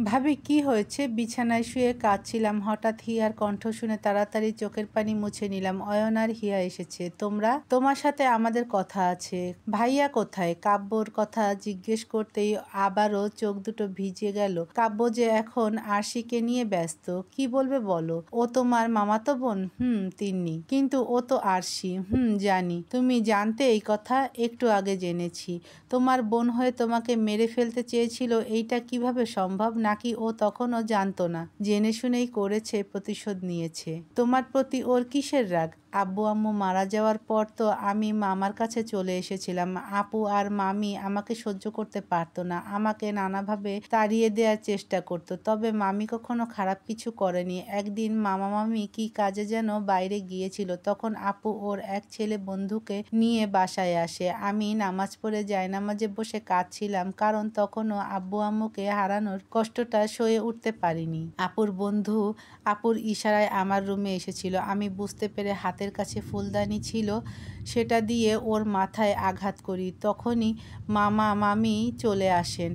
ভাবি কি হয়েছে? বিছানায় শুয়ে কাঁদছিলাম, হঠাৎ হিয়ার কণ্ঠ শুনে তাড়াতাড়ি চোখের পানি মুছে নিলাম। অয়ন আর হিয়া এসেছে। তোমার সাথে আমাদের কথা আছে। ভাইয়া কোথায়? কাব্যর কথা জিজ্ঞেস করতেই আবারও চোখ দুটো ভিজে গেল। কাব্য যে এখন আরশিকে নিয়ে ব্যস্ত। কি বলবে বলো? ও তোমার মামাতো বোন? তিন্নি। কিন্তু ও তো আরশি। জানি। তুমি জানতে এই কথা? একটু আগে জেনেছি। তোমার বোন হয়ে তোমাকে মেরে ফেলতে চেয়েছিল, এইটা কিভাবে সম্ভব? নাকি ও তখনও জানতো না? জেনে শুনেই করেছে, প্রতিশোধ নিয়েছে। তোমার প্রতি ওর কিসের রাগ? আব্বু আম্মু মারা যাওয়ার পর তো আমি মামার কাছে চলে এসেছিলাম। আপু আর মামি আমাকে সহ্য করতে পারতো না, আমাকে নানাভাবে তাড়িয়ে দেওয়ার চেষ্টা করতো। তবে মামি কখনো খারাপ কিছু করেনি। একদিন মামা মামি কি কাজে যেন বাইরে গিয়েছিল, তখন আপু ওর এক ছেলে বন্ধুকে নিয়ে বাসায় আসে। আমি নামাজ পড়ে জায়নামাজে বসে কাঁদছিলাম, কারণ তখনও আব্বু আম্মুকে হারানোর কষ্টটা সয়ে উঠতে পারিনি। আপুর বন্ধু আপুর ইশারায় আমার রুমে এসেছিল। আমি বুঝতে পেরে হাতের কাছে ফুলদানি ছিল, সেটা দিয়ে ওর মাথায় আঘাত করি। তখনই মামা মামি চলে আসেন।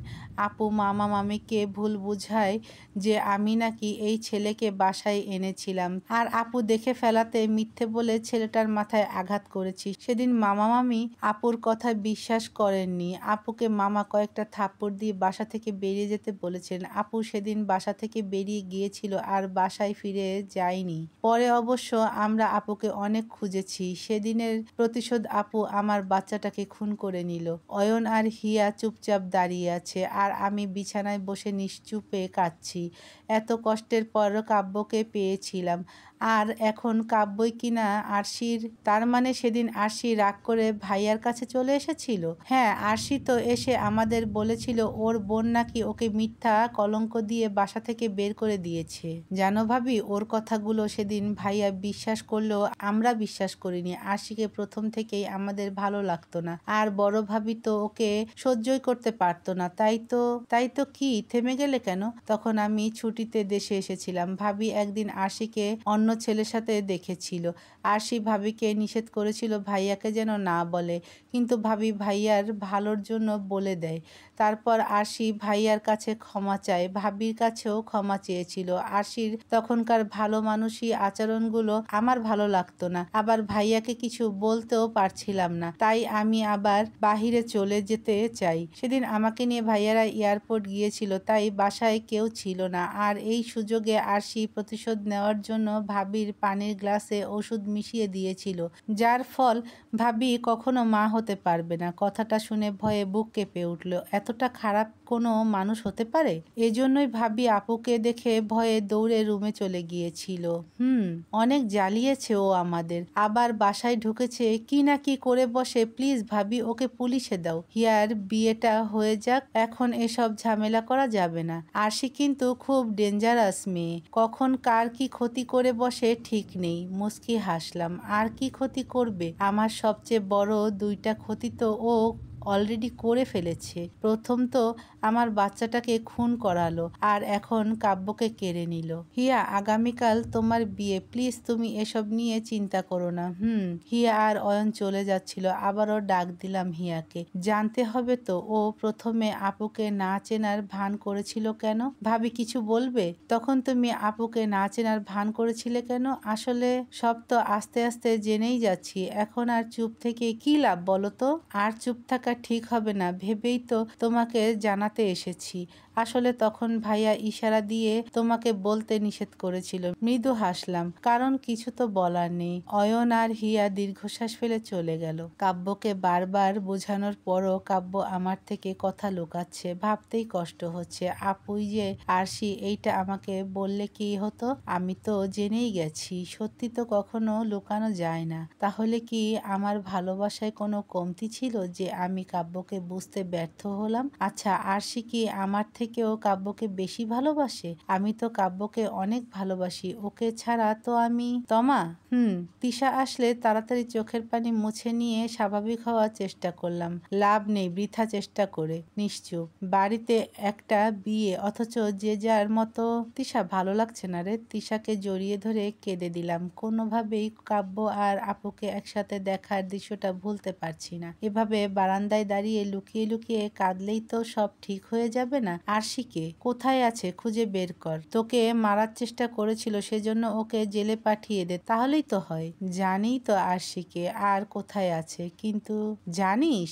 আপু মামা মামিকে ভুল বুঝায় যে আমি নাকি এই ছেলেকে বাসায় এনেছিলাম, আর আপু দেখে ফেলাতে মিথ্যে বলে ছেলেটার মাথায় আঘাত করেছি। সেদিন মামা মামি আপুর কথা বিশ্বাস করেননি। আপুকে মামা কয়েকটা থাপ্পড় দিয়ে বাসা থেকে বেরিয়ে যেতে বলেছিলেন। আপু সেদিন বাসা থেকে বেরিয়ে গিয়েছিল আর বাসায় ফিরে যায়নি। পরে অবশ্য আমরা আপুকে অনেক খুঁজেছি। সেদিনের প্রতিশোধ আপু আমার বাচ্চাটাকে খুন করে নিল। অয়ন আর হিয়া চুপচাপ দাঁড়িয়ে আছে, আর আমি বিছানায় বসে নিশ্চুপে কাঁদছি। এত কষ্টের পর কাব্যকে পেয়েছিলাম, আর এখন কাব্যই কিনা আরশির। তার মানে সেদিন আরশি রাগ করে ভাইয়ার কাছে চলে এসেছিল? হ্যাঁ, আরশি তো এসে আমাদের বলেছিল ওর বোন নাকি ওকে মিথ্যা কলঙ্ক দিয়ে বাসা থেকে বের করে দিয়েছে। জানো ভাবি, ওর কথাগুলো সেদিন ভাইয়া বিশ্বাস করলেও আমরা বিশ্বাস করিনি। আরশিকে প্রথম থেকেই আমাদের ভালো লাগতো না, আর বড় ভাবি তো ওকে সহ্যই করতে পারতো না। তাই তো কি? থেমে গেলে কেন? তখন আমি ছুটিতে দেশে এসেছিলাম। ভাবি একদিন আরশিকে অন্য ছেলের সাথে দেখেছিল। আরশি ভাবিকে নিষেধ করেছিল ভাইয়াকে যেন না বলে, কিন্তু ভাবি ভাইয়ার ভালোর জন্য বলে দেয়। তারপর আরশি ভাইয়ার কাছে ক্ষমা চায়, ভাবির কাছেও ক্ষমা চেয়েছিল। আরশির তখনকার ভালো মানুষই আচরণগুলো আমার ভালো লাগতো না, আবার ভাইয়াকে কিছু বলতেও পারছিলাম না। তাই আমি আবার বাহিরে চলে যেতে চাই। সেদিন আমাকে নিয়ে ভাইয়ারা এয়ারপোর্ট গিয়েছিল, তাই বাসায় কেউ ছিল না। আর এই সুযোগে আরশি প্রতিশোধ নেওয়ার জন্য ভাবির পানির গ্লাসে ওষুধ মিশিয়ে দিয়েছিল, যার ফল ভাবি কখনো মা হতে পারবে না। কথাটা শুনে ভয়ে বুক কেঁপে উঠল। এতটা খারাপ কোনো মানুষ হতে পারে? এজন্যই ভাবি আপুকে দেখে ভয়ে দৌড়ে রুমে চলে গিয়েছিল। অনেক জ্বালিয়েছে ও আমাদের। আবার বাসায় ঢুকেছে, কি না কি করে বসে। প্লিজ ভাবি, ওকে পুলিশে দাও। হিয়ার বিয়েটা হয়ে যাক, এখন এসব ঝামেলা করা যাবে না। আরশি কিন্তু খুব ডেঞ্জারাস মেয়ে, কখন কার কি ক্ষতি করে বসে ঠিক নেই। মুচকি হাসলাম। আর কি ক্ষতি করবে? আমার সবচেয়ে বড় দুইটা ক্ষতি তো ও অলরেডি করে ফেলেছে। প্রথম তো আমার বাচ্চাটাকে খুন করালো, আর এখন কাব্যকে কেড়ে নিল। হিয়া, আগামীকাল তোমার বিয়ে, প্লিজ তুমি এসব নিয়ে চিন্তা করো না। হিয়া আর অয়ন চলে যাচ্ছিল। আবারও ডাক দিলাম হিয়াকে। জানতে হবে তো ও প্রথমে আপুকে না চেনার ভান করেছিল কেন? ভাবি কিছু বলবে? তখন তুমি আপুকে না চেনার ভান করেছিলে কেন? আসলে সব তো আস্তে আস্তে জেনেই যাচ্ছি। এখন আর চুপ থেকে কি লাভ বলো তো? আর চুপ থাকা ঠিক হবে না ভেবেই তো তোমাকে জানাতে এসেছি। আসলে তখন ভাইয়া ইশারা দিয়ে তোমাকে বলতে নিষেধ করেছিল। মৃদু হাসলাম, কারণ কিছু তো বলার নেই। অয়ন আর হিয়া দীর্ঘশ্বাস ফেলে চলে গেল। কাব্যকে বারবার বোঝানোর পরও কাব্য আমার থেকে কথা লুকাচ্ছে। ভাবতেই কষ্ট হচ্ছে। আপুই যে আরশি, এইটা আমাকে বললে কি হতো? আমি তো জেনেই গেছি। সত্যি তো কখনো লুকানো যায় না। তাহলে কি আমার ভালোবাসায় কোনো কমতি ছিল যে আমি কাব্যকে বুঝতে ব্যর্থ হলাম? আচ্ছা, আরশি কি আমার থেকেও কাব্যকে বেশি ভালোবাসে? আমি তো কাব্যকে অনেক ভালোবাসি। ওকে ছাড়া তো আমি। তমা, তিশা আসলে তাড়াতাড়ি চোখের পানি মুছে নিয়ে স্বাভাবিক হওয়ার চেষ্টা করলাম। লাভ নেই বৃথা চেষ্টা করে। নিশ্চুপ। বাড়িতে একটা বিয়ে, অথচ যে যার মতো। তিশা, ভালো লাগছে না রে। তিশাকে জড়িয়ে ধরে কেঁদে দিলাম। কোনোভাবেই কাব্য আর আপুকে একসাথে দেখার দৃশ্যটা ভুলতে পারছি না। এভাবে বারান্দায় দাঁড়িয়ে লুকিয়ে লুকিয়ে কাঁদলেই তো সব ঠিক হয়ে যাবে না? আরশিকে কোথায় আছে খুঁজে বের কর। তোকে মারার চেষ্টা করেছিল, সেজন্য ওকে জেলে পাঠিয়ে দে, তাহলেই তো হয়। জানি তো আরশিকে আর কোথায় আছে, কিন্তু জানিস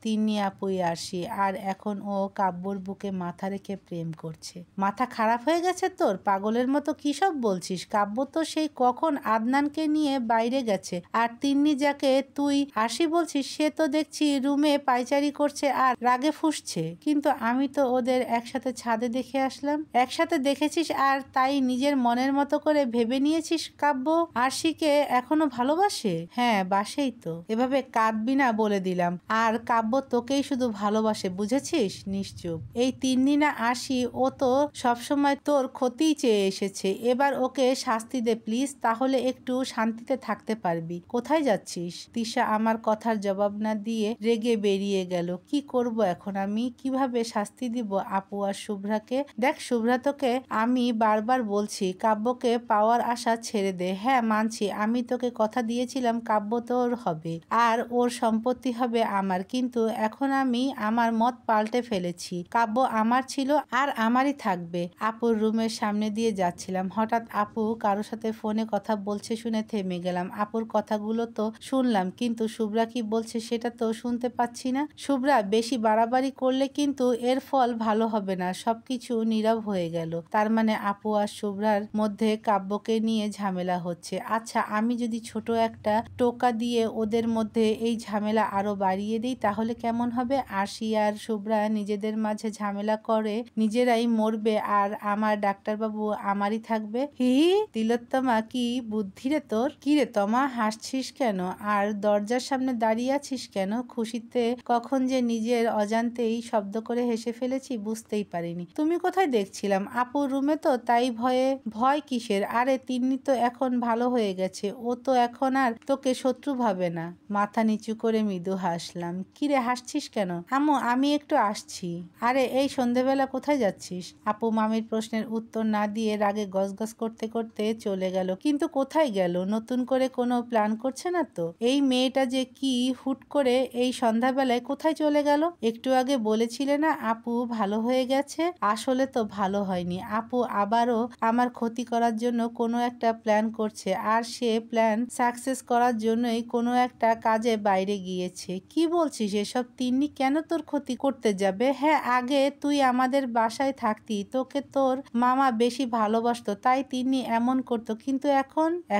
তিন্নি আপুই আরশি, আর এখন ও কাব্যর বুকে মাথা রেখে প্রেম করছে। মাথা খারাপ হয়ে গেছে তোর? পাগলের মতো কি সব বলছিস? কাব্য তো সেই কখন আদনানকে নিয়ে বাইরে গেছে, আর তিন্নি যাকে তুই আরশি বলছিস সে তো দেখছি রুমে পায়চারি করছে আর রাগে ফুঁসছে। কিন্তু আমি তো ওদের একসাথে ছাদে দেখে আসলাম। একসাথে দেখেছিস আর তাই নিজের মনের মতো করে ভেবে নিয়েছিস কাব্য আরশিকে এখনো ভালোবাসে? হ্যাঁ বাসেই তো, এভাবে কাঁদবি না বলে দিলাম। আর কাব্য তোকেই শুধু ভালোবাসে, বুঝেছিস? নিশ্চুপ। এই তিন্নি না আরশি, ও তো সবসময় তোর ক্ষতিই চেয়ে এসেছে। এবার ওকে শাস্তি দে প্লিজ, তাহলে একটু শান্তিতে থাকতে পারবি। কোথায় যাচ্ছিস? তিশা আমার কথার জবাব না দিয়ে রেগে বেরিয়ে গেল। কি করব এখন আমি? কিভাবে শাস্তি দিব আপু আর শুভ্রাকে? দেখ শুভ্রা, তোকে আমি বারবার বলছি কাব্যকে পাওয়ার আশা ছেড়ে দে। হ্যাঁ মানছি, আমি তোকে কথা দিয়েছিলাম কাব্য তোর হবে আর ওর সম্পত্তি হবে আমার, কিন্তু এখন আমি আমার মত পাল্টে ফেলেছি। কাব্য আমার ছিল আর আমারই থাকবে। আপুর রুমের সামনে দিয়ে যাচ্ছিলাম, হঠাৎ আপু কারোর সাথে ফোনে কথা বলছে শুনে থেমে গেলাম। আপুর কথাগুলো তো শুনলাম, কিন্তু শুভ্রা কি বলছে সেটা তো শুনতে পাচ্ছি না। শুভ্রা, বেশি বাড়াবাড়ি করলে কিন্তু এর ফল ভালো হবে না। সবকিছু নীরব হয়ে গেল। তার মানে আপু আর শুভ্রার মধ্যে কাব্যকে নিয়ে ঝামেলা হচ্ছে। আচ্ছা, আমি যদি ছোট একটা টোকা দিয়ে ওদের মধ্যে এই ঝামেলা আরো বাড়িয়ে দিই তাহলে কেমন হবে? আরশি আর শুভ্রা নিজেদের মাঝে ঝামেলা করে নিজেরাই মরবে আর আমার ডাক্তারবাবু আমারই থাকবে। হি হি, তিলোত্তমা কি বুদ্ধি রে তোর? কি রে তমা, হাসছিস কেন আর দরজার সামনে দাঁড়িয়ে আছিস কেন? খুশিতে কখন যে নিজের অজান্তেই শব্দ করে হেসে ফেলেছি বুঝতেই পারিনি। তুমি কোথায়? দেখছিলাম আপুর রুমে তো, তাই ভয় কিসের? আরে তিন্নি তো এখন ভালো হয়ে গেছে, ও তো এখন আর তোকে শত্রু ভাবে না। মাথা নিচু করে মৃদু হাসলাম। কিরে হাসছিস কেন? আম্মু আমি একটু আসছি। আরে এই সন্ধেবেলা কোথায় যাচ্ছিস? আপু মামির প্রশ্নের উত্তর না দিয়ে রাগে গজগজ করতে করতে চলে গেল। কিন্তু কোথায় গেল? নতুন করে কোনো প্ল্যান করছে না তো? এই মেয়েটা যে কি হুট করে এই সন্ধ্যাবেলায় কোথায় চলে গেল? একটু আগে বলেছিলে না আপু ভালো হয়ে গেছে? আসলে তো ভালো হয়নি। আপু আবারও আমার ক্ষতি করার জন্য কোনো একটা প্ল্যান করছে, আর সে প্ল্যান সাকসেস করার জন্যই কোনো একটা কাজে বাইরে গিয়েছে। কি বলছিস এসব? তিন্নি কেন তোর ক্ষতি করতে যাবে? হ্যাঁ, আগে তুই আমাদের বাসায় থাকতি, তোকে তোর মামা বেশি ভালোবাসতো, তাই তিন্নি এমন করতো, কিন্তু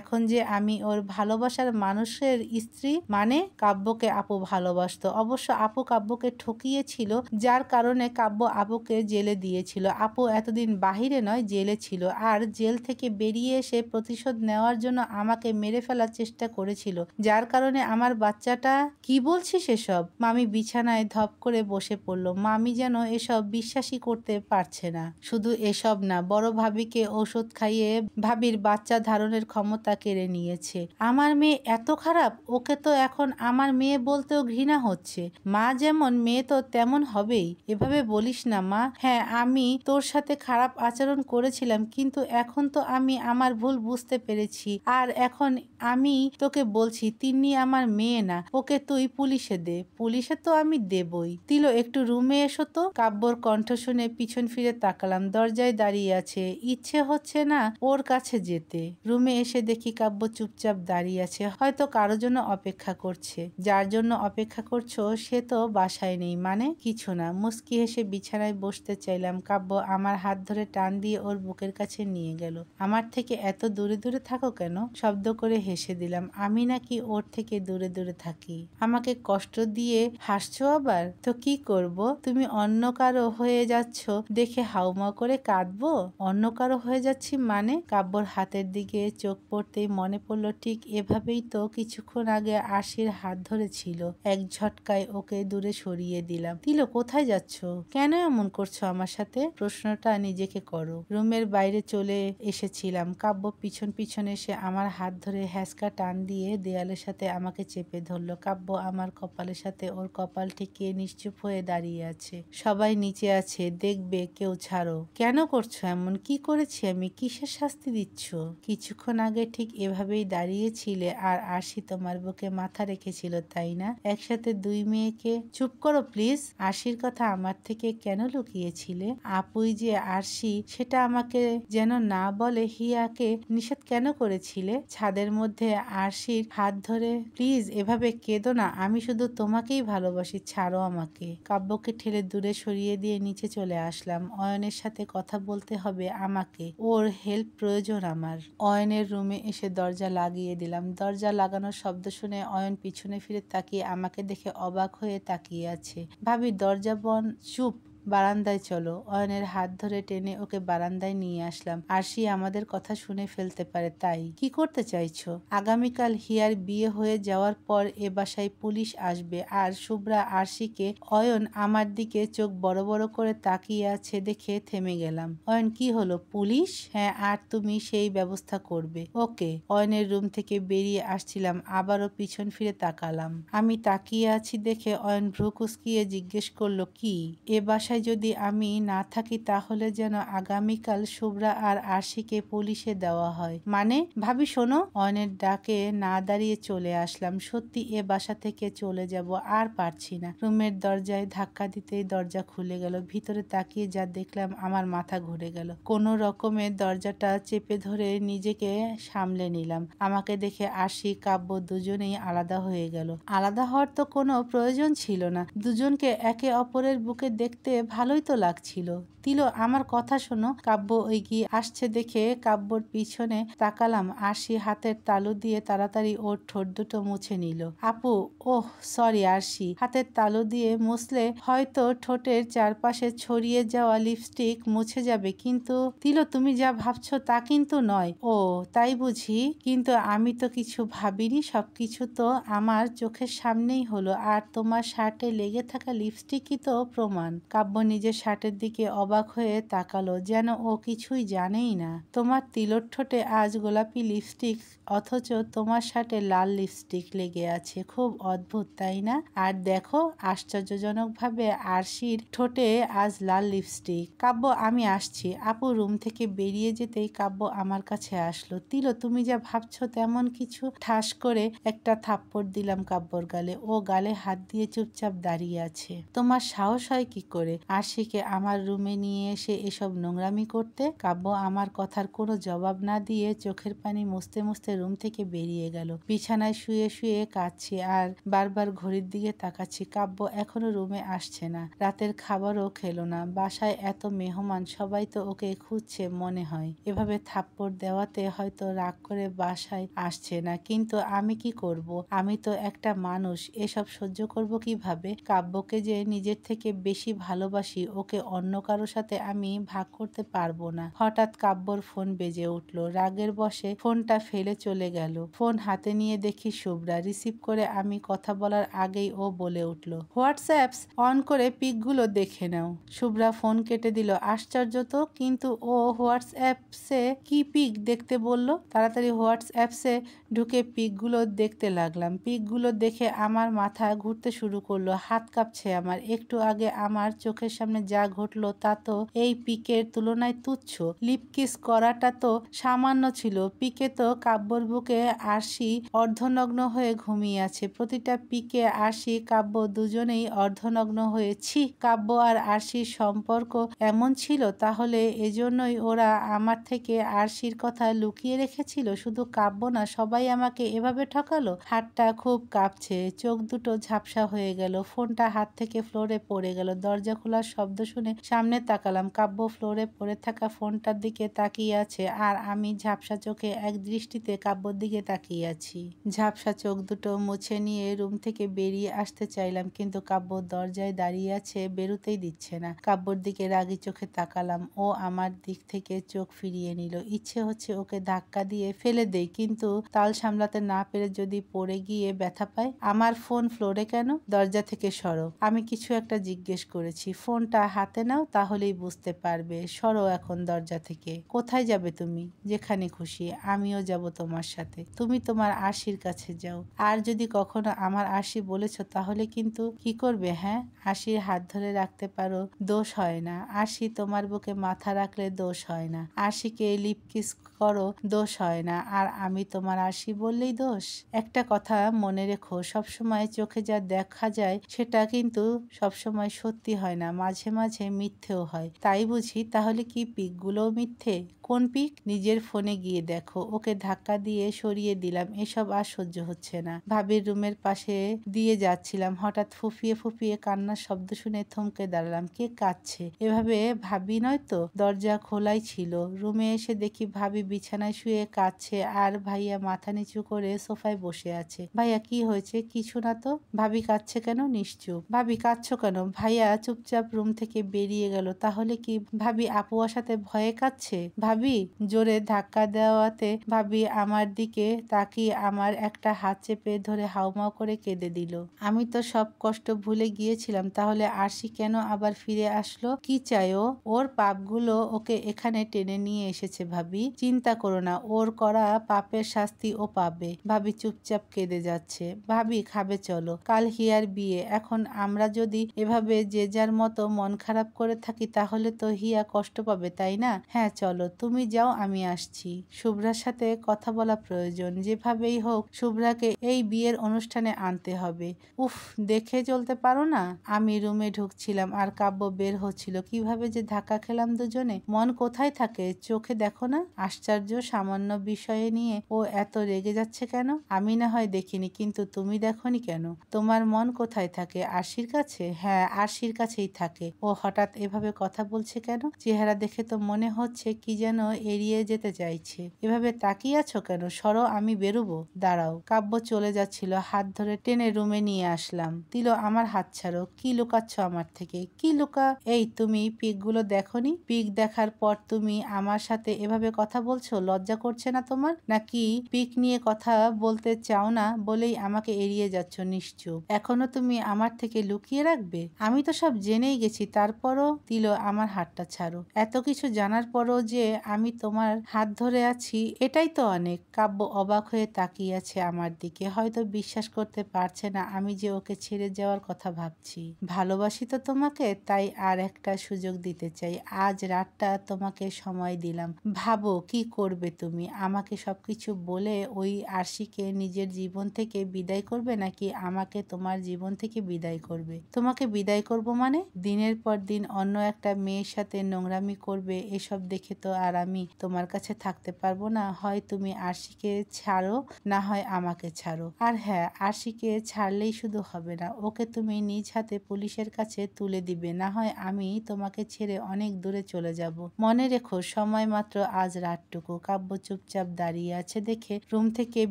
এখন যে আমি ওর ভালোবাসার মানুষের স্ত্রী। মানে? কাব্যকে আপু ভালোবাসতো। অবশ্য আপু কাব্যকে ঠকিয়েছিল, যার কারণে কাব্য আপুকে জেলে দিয়েছিল। আপু এতদিন বাহিরে নয় জেলে ছিল, আর জেল থেকে বেরিয়ে এসে প্রতিশোধ নেওয়ার জন্য আমাকে মেরে ফেলার চেষ্টা করেছিল, যার কারণে আমার বাচ্চাটা। কি বলছিস এসব? মামি বিছানায় ধপ করে বসে পড়ল। মামি যেন এসব বিশ্বাসই করতে পারছে না। শুধু এসব না, বড় ভাবিকে ওষুধ খাইয়ে ভাবির বাচ্চা ধারণের ক্ষমতা কেড়ে নিয়েছে। আমার মেয়ে এত খারাপ? ওকে তো এখন আমার মেয়ে বলতেও ঘৃণা হচ্ছে। মা যেমন মেয়ে তো তেমন হবেই। এভাবে বলিস না মা। হ্যাঁ, আমি তোর সাথে খারাপ আচরণ করেছিলাম, কিন্তু এখন তো আমি আমার ভুল বুঝতে পেরেছি, আর এখন আমি তোকে বলছি তিন্নি আমার মেয়ে না। ওকে তুই পুলিশে দে। পুলিশে তো আমি দেবই। তিলো একটু রুমে এসো তো। কাব্যর কণ্ঠ শুনে পিছন ফিরে তাকালাম। দরজায় দাঁড়িয়ে আছে। ইচ্ছে হচ্ছে না ওর কাছে যেতে। রুমে এসে দেখি কাব্য চুপচাপ দাঁড়িয়ে আছে, হয়তো কারো জন্য অপেক্ষা করছে। যার জন্য অপেক্ষা করছো সে তো বাসায় নেই। মানে? কিছু না। মুস্কি হেসে বিছানায় বসতে চাইলাম। কাব্য আমার হাত ধরে টান দিয়ে ওর বুকের কাছে নিয়ে গেল। আমার থেকে এত দূরে দূরে থাকো কেন? শব্দ করে হেসে দিলাম। আমি নাকি ওর থেকে দূরে দূরে থাকি? আমাকে কষ্ট দিয়ে হাসছো আবার? তো কি করব? তুমি অন্য কারো হয়ে যাচ্ছ দেখে হাউমাউ করে কাঁদবো? অন্য কারো হয়ে যাচ্ছি মানে? কাব্যর হাতের দিকে চোখ পড়তেই মনে পড়লো ঠিক এভাবেই তো কিছুক্ষণ আগে আশির হাত ধরেছিল। এক ঝটকায় ওকে দূরে সরিয়ে দিলাম। তিলো কোথায় যাচ্ছ? কেন এমন করছো আমার সাথে? প্রশ্নটা নিজেকে করো। রুমের বাইরে চলে এসেছিলাম। কাব্য পিছন পিছন এসে আমার হাত ধরে হ্যাঁচকা টান দিয়ে দেয়ালের সাথে আমাকে চেপে ধরলো। কাব্য আমার কপালের সাথে ওর কপাল ঠেকিয়ে নিশ্চুপ হয়ে দাঁড়িয়ে আছে। সবাই নিচে আছে, দেখবে, কেউ ছাড়ো। কেন করছো এমন? কি করেছি আমি? কিসের শাস্তি দিচ্ছ? কিছুক্ষণ আগে ঠিক এভাবেই দাঁড়িয়েছিলে আর আরশি তোমার বুকে মাথা রেখেছিল, তাই না? একসাথে দুই মেয়েকে। চুপ করো প্লিজ। আরশির কথা আমার থেকে কেন লুকিয়েছিলে? আপুই যে আরশি সেটা আমাকে যেন না বলে হিয়াকে নিষেধ কেন করেছিলে? ছাদের মধ্যে আরশির হাত ধরে, প্লিজ এভাবে কেঁদো না, আমি শুধু তোমাকেই ভালোবাসি, ছাড়ো আমাকে। কাব্যকে ঠেলে দূরে সরিয়ে দিয়ে নিচে চলে আসলাম। অয়নের সাথে কথা বলতে হবে আমাকে, ওর হেল্প প্রয়োজন আমার। অয়নের রুমে এসে দরজা লাগিয়ে দিলাম। দরজা লাগানোর শব্দ শুনে অয়ন পিছনে ফিরে তাকিয়ে আমাকে দেখে অবাক হয়ে তাকিয়ে আছে। ভাবি দরজা বন্ধ। চুপ, বারান্দায় চলো। অয়নের হাত ধরে টেনে ওকে বারান্দায় নিয়ে আসলাম। আরশি আমাদের কথা শুনে ফেলতে পারে, তাই। কি করতে চাইছো? আগামীকাল হিয়ার বিয়ে হয়ে যাওয়ার পর এ বাসায় পুলিশ আসবে আর শুভ্রা আরশিকে। অয়ন আমার দিকে চোখ বড় বড় করে তাকিয়ে আছে দেখে থেমে গেলাম। অয়ন কি হলো? পুলিশ? হ্যাঁ, আর তুমি সেই ব্যবস্থা করবে। ওকে। অয়নের রুম থেকে বেরিয়ে আসছিলাম, আবারও পিছন ফিরে তাকালাম। আমি তাকিয়ে আছি দেখে অয়ন ভ্রু কুঁচকিয়ে জিজ্ঞেস করলো, কি? এ বাসায় যদি আমি না থাকি তাহলে যেন আগামীকাল শুভ্রা আর আরশিকে পুলিশে দেওয়া হয়। মানে? ভাবি শোনো। অয়নের ডাকে না দাঁড়িয়ে চলে আসলাম। সত্যি এ বাসা থেকে চলে যাব, আর পারছি না। রুমের দরজায় ধাক্কা দিতেই দরজা খুলে গেল। ভিতরে তাকিয়ে যা দেখলাম আমার মাথা ঘুরে গেল। কোনো রকমে দরজাটা চেপে ধরে নিজেকে সামলে নিলাম। আমাকে দেখে আরশি, কাব্য দুজনেই আলাদা হয়ে গেল। আলাদা হওয়ার তো কোনো প্রয়োজন ছিল না। দুজনকে একে অপরের বুকে দেখতে ভালোই তো লাগছিল। তিলো, আমার কথা শোনো। কাব্য এগিয়ে আসছে দেখে কাব্যর পিছনে তাকালাম। আরশি হাতের তালু দিয়ে তাড়াতাড়ি ওর ঠোঁট দুটো মুছে নিল। আপু, ওহ সরি আরশি। হাতের তালু দিয়ে মুছলে হয়তো ঠোঁটের চারপাশে ছড়িয়ে যাওয়া লিপস্টিক মুছে যাবে, কিন্তু তিলো তুমি যা ভাবছো তা কিন্তু নয়। ও তাই বুঝি? কিন্তু আমি তো কিছু ভাবিনি, সবকিছু তো আমার চোখের সামনেই হলো। আর তোমার শার্টে লেগে থাকা লিপস্টিকই তো প্রমাণ। কাব্য নিজের শার্টের দিকে অবাক হয়ে তাকালো, যেন ও কিছুই জানেই না। তোমার তিলোর ঠোঁটে আজ গোলাপি লিপস্টিক, অথচ তোমার শার্টে লাল লিপস্টিক লেগে আছে। খুব অদ্ভুত, তাই না? আর দেখো, আশ্চর্যজনকভাবে আরশির ঠোঁটে আজ লাল লিপস্টিক। কাব্য, আমি আসছি। আপু রুম থেকে বেরিয়ে যেতেই কাব্য আমার কাছে আসলো। তিলো, তুমি যা ভাবছো তেমন কিছু। ঠাস করে একটা থাপ্পড় দিলাম কাব্যর গালে। ও গালে হাত দিয়ে চুপচাপ দাঁড়িয়ে আছে। তোমার সাহস হয় কি করে আরশিকে আমার রুমে নিয়ে এসে এসব নোংরামি করতে? কাব্য আমার কথার কোনো জবাব না দিয়ে চোখের পানি মুছতে মুছতে রুম থেকে বেরিয়ে গেল। বিছানায় শুয়ে শুয়ে কাঁদছি আর বারবার ঘড়ির দিকে তাকাচ্ছি। কাব্য এখনো রুমে আসছে না, রাতের খাবারও খেলো না। বাসায় এত মেহমান, সবাই তো ওকে খুঁজছে মনে হয়। এভাবে থাপ্পড় দেওয়াতে হয়তো রাগ করে বাসায় আসছে না, কিন্তু আমি কি করব? আমি তো একটা মানুষ, এসব সহ্য করব কিভাবে? কাব্যকে যে নিজের থেকে বেশি ভালোবাসি, ওকে অন্য কারো সাথে আমি ভাগ করতে পারবো না। হঠাৎ কাব্যর ফোন বেজে উঠল। রাগের বশে ফোনটা ফেলে চলে গেল। ফোন হাতে নিয়ে দেখি শুভ্রা। রিসিভ করে আমি কথা বলার আগেই ও বলে উঠল, হোয়াটসঅ্যাপস অন করে পিকগুলো দেখে নাও। শুভ্রা ফোন কেটে দিল। আশ্চর্য তো, কিন্তু ও হোয়াটসঅ্যাপসে কি পিক দেখতে বলল? তাড়াতাড়ি হোয়াটসঅ্যাপসে ঢুকে পিকগুলো দেখতে লাগলাম। পিকগুলো দেখে আমার মাথা ঘুরতে শুরু করলো, হাত কাঁপছে আমার। একটু আগে আমার চোখের সামনে যা ঘটলো তা তো এই পিকের তুলনায় তুচ্ছ। লিপ কিস করাটা তো সামান্য ছিল। পিকে তো কাব্যর বুকে আরশি অর্ধনগ্ন হয়ে ঘুমিয়ে আছে। প্রতিটা পিকে আরশি, কাব্য দুজনেই অর্ধনগ্ন হয়েছি। কাব্য আর আরশির সম্পর্ক এমন ছিল? তাহলে এজন্যই ওরা আমার থেকে আরশির কথা লুকিয়ে রেখেছিল? শুধু কাব্য না, সবাই আমাকে এভাবে ঠকালো। হাতটা খুব কাঁপছে, চোখ দুটো ঝাপসা হয়ে গেল। ফোনটা হাত থেকে ফ্লোরে পড়ে গেল। দরজা খোলার শব্দ শুনে সামনে তাকালাম। কাব্য ফ্লোরে পড়ে থাকা ফোনটার দিকে তাকিয়ে আছে আর আমি ঝাপসা চোখে এক দৃষ্টিতে কাব্যর দিকে তাকিয়ে আছি। ঝাপসা চোখ দুটো মুছে নিয়ে রুম থেকে বেরিয়ে আসতে চাইলাম, কিন্তু কাব্য দরজায় দাঁড়িয়ে আছে, বেরোতেই দিচ্ছে না। কাব্যর দিকে রাগী চোখে তাকালাম। ও আমার দিক থেকে চোখ ফিরিয়ে নিল। ইচ্ছে হচ্ছে ওকে ধাক্কা দিয়ে ফেলে দেই, কিন্তু তাল সামলাতে না পেরে যদি পড়ে গিয়ে ব্যথা পায়। আমার ফোন ফ্লোরে কেন? দরজা থেকে সরো। আমি কিছু একটা জিজ্ঞেস করেছি। ফোনটা হাতে নাও, তাহলেই বুঝতে পারবে। সরো এখন দরজা থেকে। কোথায় যাবে তুমি? যেখানে খুশি, আমিও যাব তোমার সাথে। তুমি তোমার আরশির কাছে যাও। আর যদি কখনো আমার আরশি বলেছ তাহলে কিন্তু কি করবে? হ্যাঁ, আরশির হাত ধরে রাখতে পারো, দোষ হয় না। আরশি তোমার বুকে মাথা রাখলে দোষ হয় না। আরশিকে লিপ কিস করো, দোষ হয় না। আর আমি তোমার আরশি বললেই দোষ? একটা কথা মনে রেখো, সবসময় চোখে যা দেখা যায় সেটা কিন্তু সবসময় সত্যি হয় না। না, মাঝে মাঝে মিথ্যেও হয়। তাই বুঝি? তাহলে কি পিকগুলোও মিথ্যে? কোন পিক? নিজের ফোনে গিয়ে দেখো। ওকে ধাক্কা দিয়ে সরিয়ে দিলাম। এসব আর সহ্য হচ্ছে না। ভাবির রুমের পাশে দিয়ে যাচ্ছিলাম, হঠাৎ ফুঁপিয়ে ফুঁপিয়ে কান্নার শব্দ শুনে থমকে দাঁড়ালাম। কে কাঁদছে? এভাবে ভাবি নয় তো? দরজা খোলাই ছিল। রুমে এসে দেখি ভাবি বিছানায় শুয়ে কাঁদছে আর ভাইয়া মাথা নিচু করে সোফায় বসে আছে। ভাইয়া কি হয়েছে? কিছু না তো। ভাবি কাঁদছে কেন? নিশ্চুপ। ভাবি কাঁদছো কেন? ভাইয়া চুপচাপ রুম থেকে বেরিয়ে গেল। তাহলে কি ভাবি আপুয়ার সাথে ভয়ে কাঁদছে? ভাবি জোরে ধাক্কা দেওয়াতে ভাবি আমার দিকে তাকিয়ে আমার একটা হাত চেপে ধরে হাউমাউ করে কেঁদে দিল। আমি তো সব কষ্ট ভুলে গিয়েছিলাম। তাহলে আরশি কেন আবার ফিরে আসলো? কি চাই ও? ওর পাপগুলো ওকে এখানে টেনে নিয়ে এসেছে ভাবি। চিন্তা করো না, ওর করা পাপের শাস্তি ও পাবে। ভাবি চুপচাপ কেঁদে যাচ্ছে। ভাবি খাবে চলো, কাল হিয়ার বিয়ে। এখন আমরা যদি এভাবে যে যার মতো মন খারাপ করে থাকি তাহলে তো হিয়া কষ্ট পাবে, তাই না? হ্যাঁ চলো, তুমি যাও, আমি আসছি। শুভ্রার সাথে কথা বলা প্রয়োজন। যেভাবেই হোক শুভ্রাকে এই বিয়ের অনুষ্ঠানে আনতে হবে। উফ, দেখে চলতে পারো না? আমি রুমে ঢুকছিলাম আর কাব্য বের হচ্ছিল। কিভাবে যে ধাক্কা খেলাম দুজনে। মন কোথায় থাকে? চোখে দেখো না? আশ্চর্য, সামান্য বিষয়ে নিয়ে ও এত রেগে যাচ্ছে কেন? আমি না হয় দেখিনি, কিন্তু তুমি দেখোনি কেন? তোমার মন কোথায় থাকে? আরশির কাছে? হ্যাঁ, আরশির কাছেই থাকে। ও হঠাৎ এভাবে কথা বলছে কেন? চেহারা দেখে তো মনে হচ্ছে কি যেন এড়িয়ে যেতে চাইছে। এভাবে তাকিয়ে আছো কেন? সরো, আমি বেরোবো। দাঁড়াও। কাব্য চলে যাচ্ছিল, হাত ধরে টেনে রুমে নিয়ে আসলাম। দিল, আমার হাত ছাড়ো। কি লুকাচ্ছ আমার থেকে? কি লুকা? এই তুমি পিকগুলো দেখোনি? পিক দেখার পর তুমি আমার সাথে এভাবে কথা বলছো? লজ্জা করছে না তোমার? নাকি পিক নিয়ে কথা বলতে চাও না বলেই আমাকে এড়িয়ে যাচ্ছ? নিশ্চুপ। এখনো তুমি আমার থেকে লুকিয়ে রাখবে? আমি তো সব জেনেই গেছি। তারপরও? দিল, আমার হাতটা ছাড়ো। এত কিছু জানার পরও যে আমি তোমার হাত ধরে আছি, এটাই তো অনেক। কাব্য অবাক হয়ে তাকিয়ে আছে আমার দিকে। হয়তো বিশ্বাস করতে পারছে না আমি যে ওকে ছেড়ে যাওয়ার কথা ভাবছি। ভালোবাসি তো তোমাকে, তাই আর একটা সুযোগ দিতে চাই। আজ রাতটা তোমাকে সময় দিলাম। ভাবো কি করবে তুমি? আমাকে সবকিছু বলে ওই আরশিকে নিজের জীবন থেকে বিদায় করবে, নাকি আমাকে তোমার জীবন থেকে বিদায় করবে? তোমাকে বিদায় করব মানে? দিনের পর দিন অন্য একটা মেয়ের সাথে নোংরামি করবে। এসব দেখে তো আর আমি তোমার কাছে থাকতে পারবো না। হয় তুমি আরশিকে ছাড়ো, না হয় আমাকে ছাড়ো। আর হ্যাঁ, আরশিকে ছাড়লেই শুধু হবে না, ওকে তুমি নিজ হাতে পুলিশের কাছে তুলে দিবে। না হয় আমি তোমাকে ছেড়ে অনেক দূরে চলে যাব। মনে রেখো, সময় মাত্র আজ রাতটুকু। কাব্য চুপচাপ দাঁড়িয়ে আছে দেখে রুম থেকে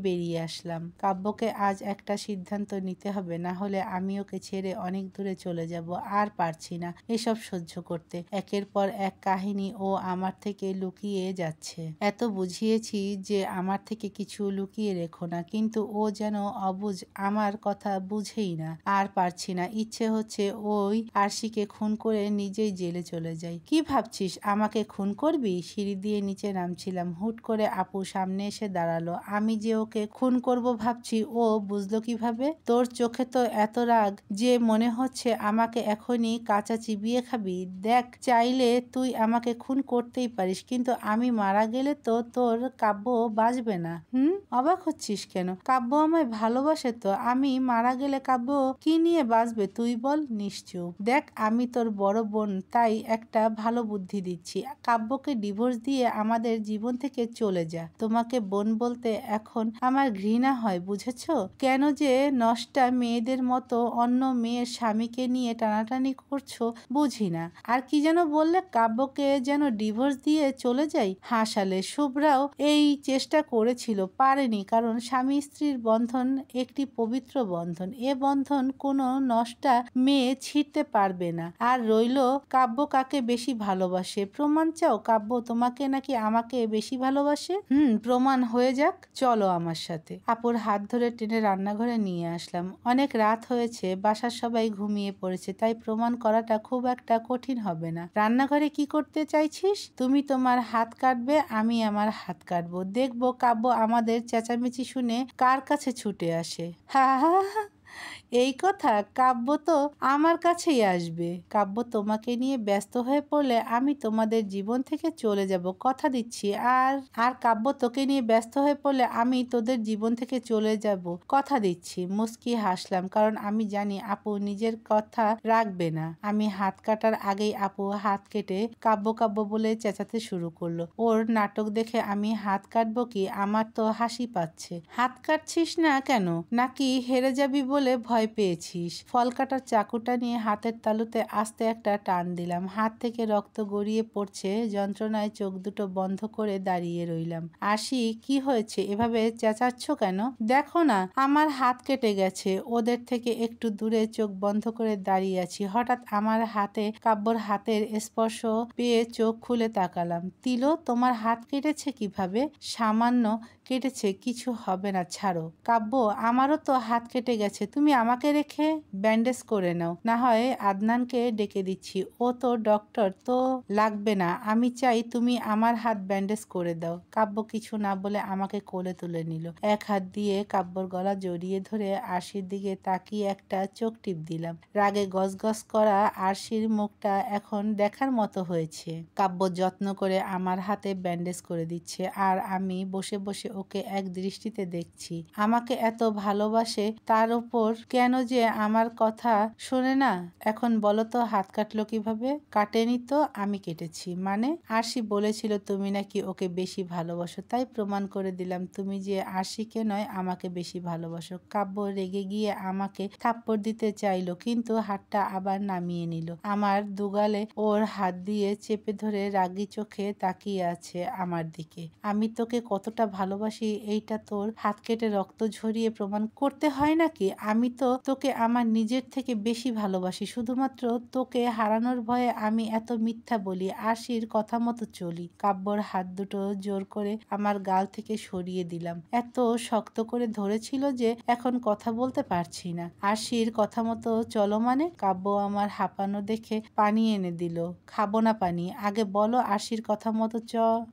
বেরিয়ে আসলাম। কাব্যকে আজ একটা সিদ্ধান্ত নিতে হবে, না হলে আমি ওকে ছেড়ে অনেক দূরে চলে যাব। আর পারছি না এসব সহ্য করতে। একের পর এক কাহিনী ও আমার থেকে লুকিয়ে যাচ্ছে। এত বুঝিয়েছি যে আমার থেকে কিছু লুকিয়ে রেখো না, কিন্তু ও যেন অবুঝ, আমার কথা বুঝেই না। আর পারছি না, ইচ্ছে হচ্ছে ওই আরশিকে খুন করে নিজেই জেলে চলে যাই। কি ভাবছিস আমাকে খুন করবি? সিঁড়ি দিয়ে নিচে নামছিলাম, হুট করে আপু সামনে এসে দাঁড়ালো। আমি যে ওকে খুন করব ভাবছি, ও বুঝলো কিভাবে? তোর চোখে তো এত রাগ যে মনে হচ্ছে আমাকে এখনই কাঁচা চিবিয়ে খাবি। দেখ, চাইলে তুই আমাকে খুন করতেই পারিস, কিন্তু আমি মারা গেলে তো তোর কাব্য বাঁচবে না। অবাক হচ্ছিস কেন? কাব্য আমায় ভালোবাসে তো। আমি মারা গেলে কাব্য কি নিয়ে বাঁচবে তুই বল? নিশ্চুপ। দেখ, আমি তোর বড় বোন, তাই একটা ভালো বুদ্ধি দিচ্ছি। কাব্যকে ডিভোর্স দিয়ে আমাদের জীবন থেকে চলে যা। তোমাকে বোন বলতে এখন আমার ঘৃণা হয়, বুঝেছ? কেন যে নষ্টা মেয়েদের মতো অন্য মেয়ের স্বামীকে নিয়ে টানাটানি করছো বুঝি না। আর কি যেন বললে? কাব্যকে যেন ডিভোর্স দিয়ে চলে যাই? হাসালে। শুভ্রাও এই চেষ্টা করেছিল, পারেনি। কারণ স্বামী স্ত্রীর বন্ধন একটি পবিত্র বন্ধন। এ বন্ধন কোনো নষ্টা মেয়ে ছিঁড়তে পারবে না। আর রইল, কাব্য কাকে বেশি ভালোবাসে? প্রমাণ চাও? কাব্য তোমাকে নাকি আমাকে বেশি ভালোবাসে? প্রমাণ হয়ে যাক, চলো আমার সাথে। আপুর হাত ধরে টেনে রান্নাঘরে নিয়ে আসলাম। অনেক রাত হয়েছে, বাসার সবাই ঘুমিয়ে পড়েছে, তাই প্রমাণ করাটা খুব একটা কঠিন হবে না। রান্নাঘরে কি করতে চাইছিস? তুমি তোমার হাত কাটবে, আমি আমার হাত কাটবো। দেখবো কাব্য আমাদের চেঁচামেচি শুনে কার কাছে ছুটে আসে। হা হা হা। এই কথা, কাব্য তো আমার কাছেই আসবে। কাব্য তোমাকে নিয়ে ব্যস্ত হয়ে পড়লে আমি তোমাদের জীবন থেকে চলে যাব, কথা দিচ্ছি। আর আর কাব্য তোকে নিয়ে ব্যস্ত হয়ে পড়লে আমি তোদের জীবন থেকে চলে যাব, কথা দিচ্ছি। মুস্কি হাসলাম, কারণ আমি জানি আপু নিজের কথা রাখবে না। আমি হাত কাটার আগেই আপু হাত কেটে কাব্য কাব্য বলে চেঁচাতে শুরু করলো। ওর নাটক দেখে আমি হাত কাটবো কি? আমার তো হাসি পাচ্ছে। হাত কাটছিস না কেন? নাকি হেরে যাবি বলে ভয় পেয়েছিস? ফল কাটার চাকুটা নিয়ে হাতের তালুতে আস্তে একটা টান দিলাম। হাত থেকে রক্ত গড়িয়ে পড়ছে। যন্ত্রণায় চোখ দুটো বন্ধ করে দাঁড়িয়ে রইলাম। আশি, কি হয়েছে? এভাবে চেঁচাচ্ছ কেন? দেখো না, আমার হাত কেটে গেছে। ওদের থেকে একটু দূরে চোখ বন্ধ করে দাঁড়িয়ে আছি। হঠাৎ আমার হাতে কাব্যর হাতের স্পর্শ পেয়ে চোখ খুলে তাকালাম। তিলো, তোমার হাত কেটেছে কিভাবে? সামান্য কেটেছে, কিছু হবে না, ছাড়ো। কাব্য, আমারও তো হাত কেটে গেছে, তুমি আমাকে রেখে ব্যান্ডেজ করে নাও, না হয় আদনানকে ডেকে দিচ্ছি। ও তো ডক্টর, তো লাগবে না। আমি চাই তুমি আমার হাত ব্যান্ডেজ করে দাও। কাব্য কিছু না বলে আমাকে কোলে তুলে নিল। এক হাত দিয়ে কাব্যর গলা জড়িয়ে ধরে আরশির দিকে তাকিয়ে একটা চোখ টিপ দিলাম। রাগে গজগজ করা আরশির মুখটা এখন দেখার মতো হয়েছে। কাব্য যত্ন করে আমার হাতে ব্যান্ডেজ করে দিচ্ছে, আর আমি বসে বসে ওকে এক দৃষ্টিতে দেখছি। আমাকে এত ভালোবাসে, তার উপর কেন যে আমার কথা শোনে না? এখন বলো তো, হাত কাটলো কিভাবে? কাটেনি তো, আমি কেটেছি। মানে? আরশি বলেছিল তুমি নাকি ওকে বেশি ভালোবাসো, তাই প্রমাণ করে দিলাম তুমি যে আরশিকে নয় আমাকে বেশি ভালোবাসো। কাব্য রেগে গিয়ে আমাকে থাপ্পড় দিতে চাইলো, কিন্তু হাতটা আবার নামিয়ে নিল। আমার দুগালে ওর হাত দিয়ে চেপে ধরে রাগী চোখে তাকিয়ে আছে আমার দিকে। আমি তোকে কতটা ভালোবাসি এইটা তোর হাত কেটে রক্ত ঝরিয়ে প্রমাণ করতে হয় নাকি? আমি তো তোকে আমার নিজের থেকে বেশি ভালোবাসি। শুধুমাত্র তোকে হারানোর ভয়ে আমি এত মিথ্যা বলি, আরশির কথা মতো চলি। কাব্যর হাত দুটো জোর করে আমার গাল থেকে সরিয়ে দিলাম। এত শক্ত করে ধরেছিল যে এখন কথা বলতে পারছি না। আরশির কথা মতো চলো মানে? কাব্য আমার হাঁপানো দেখে পানি এনে দিল। খাবো না পানি, আগে বলো আরশির কথা মতো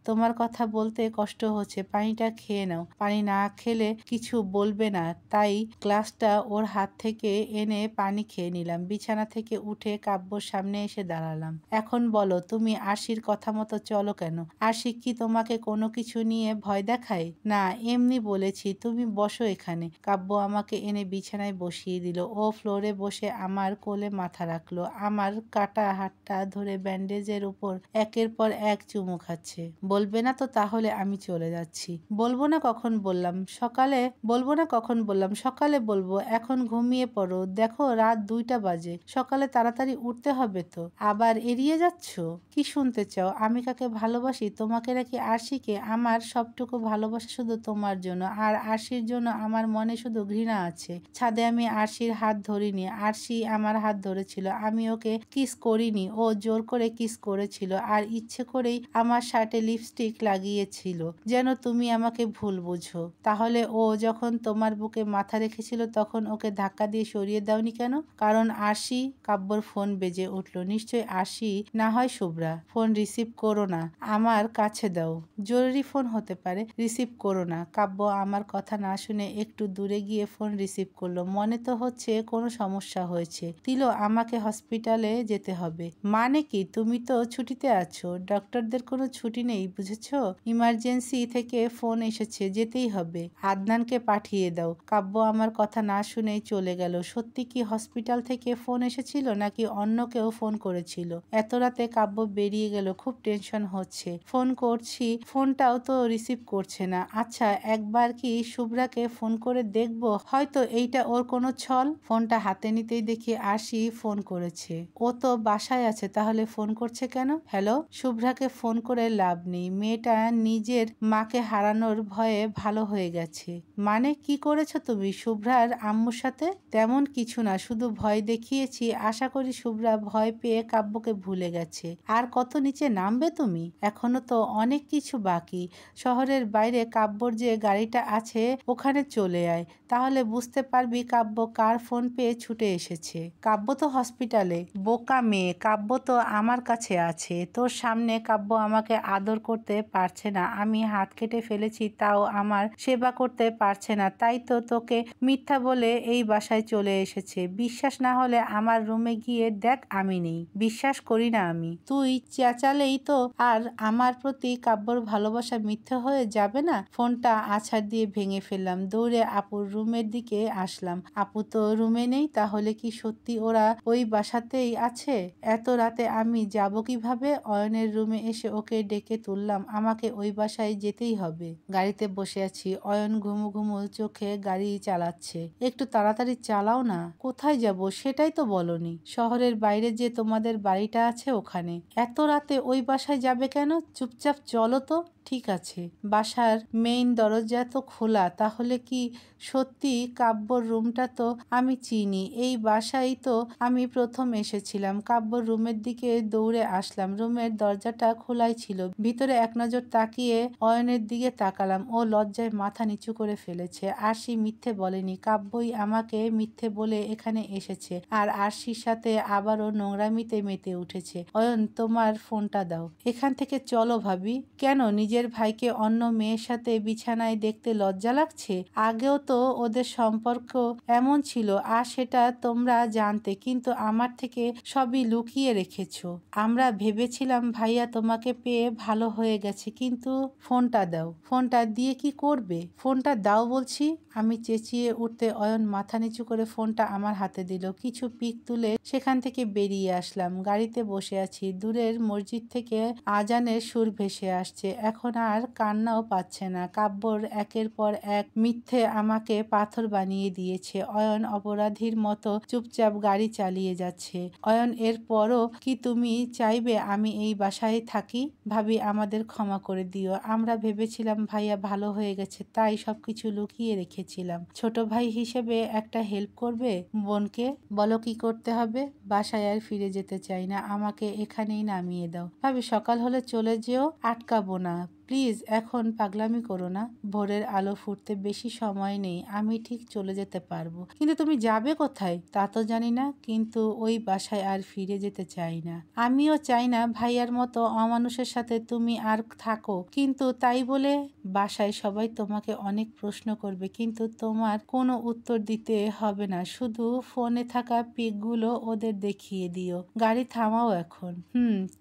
তোমার কথা বলতে কষ্ট হচ্ছে, পানিটা খেয়ে নাও। পানি না খেলে কিছু বলবে না, তাই গ্লাসটা ওর হাত থেকে এনে পানি খেয়ে নিলাম। বিছানা থেকে উঠে কাব্যর সামনে এসে দাঁড়ালাম। এখন বলো, তুমি আরশির কথা মতো চলো কেন? আরশি কি তোমাকে কোনো কিছু নিয়ে ভয় দেখায়? না, এমনি বলেছি। তুমি বসো এখানে। কাব্য আমাকে এনে বিছানায় বসিয়ে দিল। ও ফ্লোরে বসে আমার কোলে মাথা রাখলো। আমার কাটা হাতটা ধরে ব্যান্ডেজের উপর একের পর এক চুমু খাচ্ছে। বলবে না তো তাহলে আমি চলে যাচ্ছি। বলবো না কখন বললাম? সকালে বলবো না কখন বললাম? সকালে বলবো, এখন ঘুমিয়ে পড়ো। দেখো রাত 2টা বাজে, সকালে তাড়াতাড়ি উঠতে হবে তো। আবার এড়িয়ে যাচ্ছ? কি শুনতে চাও? আমি কাকে ভালোবাসি, তোমাকে নাকি আরশিকে? আমার সবটুকু ভালোবাসা শুধু তোমার জন্য, আর আরশির জন্য আমার মনে শুধু ঘৃণা আছে। ছাদে আমি আরশির হাত ধরিনি, আরশি আমার হাত ধরেছিল। আমি ওকে কিস করিনি, ও জোর করে কিস করেছিল, আর ইচ্ছে করেই আমার শার্টে লিপস্টিক লাগিয়েছিল যেন তুমি আমাকে ভুল বুঝো। তাহলে ও যখন তোমার বুকে মাথা রেখেছিল তখন ওকে ধাক্কা দিয়ে সরিয়ে দাওনি কেন? কারণ আরশি। কাব্যর ফোন বেজে উঠল। নিশ্চয়ই আরশি, না হয় শুভ্রা। ফোন রিসিভ করো না, আমার কাছে দাও। জরুরি ফোন হতে পারে, রিসিভ করো না। কাব্য আমার কথা না শুনে একটু দূরে গিয়ে ফোন রিসিভ করলো। মনে তো হচ্ছে কোনো সমস্যা হয়েছে। তিলো, আমাকে হসপিটালে যেতে হবে। মানে কি? তুমি তো ছুটিতে আছো। ডক্টরদের কোনো ছুটি নেই, বুঝেছো? ইমার্জেন্সি থেকে ফোন এসেছে, যেতেই হবে। আদনানকে পাঠিয়ে দাও। কাব্য আমার কথা না শুনেই চলে গেল। সত্যি কি হসপিটাল থেকে ফোন এসেছিল, নাকি অন্য কেউ ফোন করেছিল? এত রাতে কাব্য বেরিয়ে গেল, খুব টেনশন হচ্ছে। ফোন করছি, ফোনটাও তো রিসিভ করছে না। আচ্ছা, একবার কি শুভ্রাকে ফোন করে দেখব, হয়তো এইটা ওর কোনো ছল। ফোনটা হাতে নিতেই দেখি আরশি ফোন করেছে। ও তো বাসায় আছে, তাহলে ফোন করছে কেন? হ্যালো? শুভ্রাকে ফোন করে লাভ নেই, মেয়েটা নিজের মাকে হারানোর ভয়ে ভালো হয়ে গেছে। মানে কি করেছো তুমি শুভ্রার আম্মুর সাথে? তেমন কিছু না, শুধু ভয় দেখিয়েছি। আশা করি শুভ্রা ভয় পেয়ে কাব্যকে ভুলে গেছে। আর কত নিচে নামবে তুমি? এখনো তো অনেক কিছু বাকি। শহরের বাইরে কাব্যর যে গাড়িটা আছে ওখানে চলে আয়, তাহলে বুঝতে পারবি কাব্য কার ফোন পেয়ে ছুটে এসেছে। কাব্য তো হসপিটালে। বোকা মেয়ে, কাব্য তো আমার কাছে আছে। তোর সামনে কাব্য আমাকে আদর করতে পারছে না, আমি হাত কেটে ফেলেছি তাও আমার সেবা করতে পারছে না, তাই তো তোকে মিথ্যা বলে বলে এই বাসায় চলে এসেছে। বিশ্বাস না হলে আমার রুমে গিয়ে দেখ, আমি নেই। বিশ্বাস করি না আমি। তুই চেঁচালেই তো আর আমার প্রতি কাব্যর ভালোবাসা মিথ্যে হয়ে যাবে না। ফোনটা আছাড় দিয়ে ভেঙে ফেললাম। দৌড়ে আপুর রুমের দিকে আসলাম। আপু তো রুমে নেই। তাহলে কি সত্যি ওরা ওই বাসাতেই আছে? এত রাতে আমি যাব কিভাবে? অয়নের রুমে এসে ওকে ডেকে তুললাম। আমাকে ওই বাসায় যেতেই হবে। গাড়িতে বসে আছি। অয়ন ঘুমু ঘুমু চোখে গাড়ি চালাচ্ছে। একটু তাড়াতাড়ি চালাও না। কোথায় যাব সেটাই তো বলনি। শহরের বাইরে যে তোমাদের বাড়িটা আছে ওখানে। এত রাতে ওই বাসায় যাবে কেন? চুপচাপ চলো তো। ঠিক আছে। বাসার মেইন দরজা তো খোলা। তাহলে কি সত্যি কাব্যর রুমটা তো আমি চিনি। এই বাসায় তো আমি প্রথম এসেছিলাম। কাব্যর রুমের দিকে দৌড়ে আসলাম। রুমের দরজাটা খোলাই ছিল। ভিতরে এক নজর তাকিয়ে অয়নের দিকে তাকালাম। ও লজ্জায় মাথা নিচু করে ফেলেছে। আরশি মিথ্যে বলেনি। কাব্যই আমাকে মিথ্যে বলে এখানে এসেছে। আর আরশির সাথে আবারও নোংরামিতে মেতে উঠেছে। অয়ন, তোমার ফোনটা দাও। এখান থেকে চলো ভাবি। কেন, নিজের ভাইকে অন্য মেয়ের সাথে বিছানায় দেখতে লজ্জা লাগছে? আগেও তো ওদের সম্পর্ক এমন ছিল আর সেটা তোমরা জানতে, কিন্তু আমার থেকে সবই লুকিয়ে রেখেছো। আমরা ভেবেছিলাম ভাইয়া তোমাকে পেয়ে ভালো হয়ে গেছে, কিন্তু ফোনটা দাও। ফোনটা দিয়ে কি করবে? ফোনটা দাও বলছি। আমি চেঁচিয়ে উঠতে অয়ন মাথা নিচু করে ফোনটা আমার হাতে দিল। কিছু পিক তুলে সেখান থেকে বেরিয়ে আসলাম। গাড়িতে বসে আছি। দূরের মসজিদ থেকে আজানের সুর ভেসে আসছে। এখন আর কান্নাও পাচ্ছে না। কাব্যর একের পর এক মিথ্যে আমাকে পাথর বানিয়ে দিয়েছে। অয়ন অপরাধীর মতো চুপচাপ গাড়ি চালিয়ে যাচ্ছে। অয়ন, এরপরও কি তুমি চাইবে আমি এই বাসায় থাকি? ভাবি, আমাদের ক্ষমা করে দিও। আমরা ভেবেছিলাম ভাইয়া ভালো হয়ে গেছে, তাই সবকিছু লুকিয়ে রেখেছিলাম। ছোট ভাই হিসেবে একটা হেল্প করবে বোনকে? বলো কি করতে হবে? বাসায় আর ফিরে যেতে চাই না। আমাকে এখানেই নামিয়ে দাও। ভাবি, সকাল হলে চলে যেও, আটকাবো না। প্লিজ, এখন পাগলামি করো না। ভোরের আলো ফুটতে বেশি সময় নেই। আমি ঠিক চলে যেতে পারবো। কিন্তু তুমি যাবে কোথায়? তা তো জানি না, কিন্তু ওই বাসায় আর ফিরে যেতে চাই না। আমিও চাই না ভাইয়ার মতো অমানুষের সাথে তুমি আর থাকো, কিন্তু তাই বলে বাসায় সবাই তোমাকে অনেক প্রশ্ন করবে, কিন্তু তোমার কোনো উত্তর দিতে হবে না। শুধু ফোনে থাকা পিকগুলো ওদের দেখিয়ে দিও। গাড়ি থামাও এখন।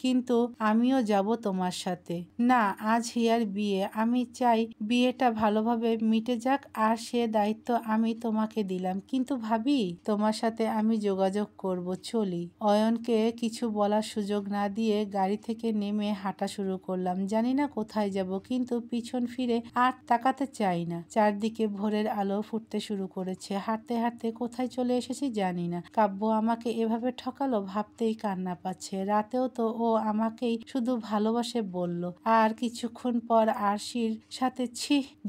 কিন্তু আমিও যাব তোমার সাথে। না, আজ হিয়ার বিয়ে। আমি চাই বিয়েটা ভালোভাবে মিটে যাক, আর সে দায়িত্ব আমি তোমাকে দিলাম। কিন্তু ভাবি, তোমার সাথে আমি যোগাযোগ করব। চলি। অয়নকে কিছু বলার সুযোগ না দিয়ে গাড়ি থেকে নেমে হাঁটা শুরু করলাম। জানি না কোথায় যাব, কিন্তু পিছন ফিরে আর তাকাতে চাই না। চারদিকে ভোরের আলো ফুটতে শুরু করেছে। হাঁটতে হাঁটতে কোথায় চলে এসেছি জানি না। কাব্য আমাকে এভাবে ঠকালো, ভাবতেই কান্না পাচ্ছে। রাতেও তো ও আমাকেই শুধু ভালোবাসে বলল, আর কিছুক্ষণ পর আরশির সাথে।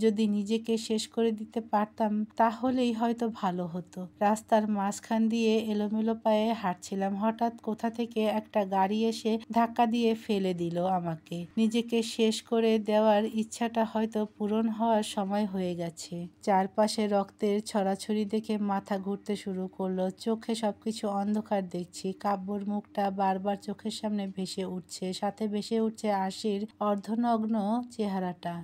যদি নিজেকে শেষ করে দিতে পারতাম তাহলেই হয়তো ভালো হতো। রাস্তার মাঝখান দিয়ে এলোমেলো পায়ে হাঁটছিলাম। হঠাৎ কোথা থেকে একটা গাড়ি এসে ধাক্কা দিয়ে ফেলে দিল আমাকে। নিজেকে শেষ করে দেওয়ার ইচ্ছাটা হয়তো পূরণ হওয়ার সময় হয়ে গেছে। চারপাশে রক্তের ছড়াছড়ি দেখে মাথা ঘুরতে শুরু করলো। চোখে সবকিছু অন্ধকার দেখছি। কাব্যর মুখটা বারবার চোখের সামনে ভেসে উঠছে, সাথে ভেসে উঠছে আরশির অর্ধনগ্ন চেহারাটা।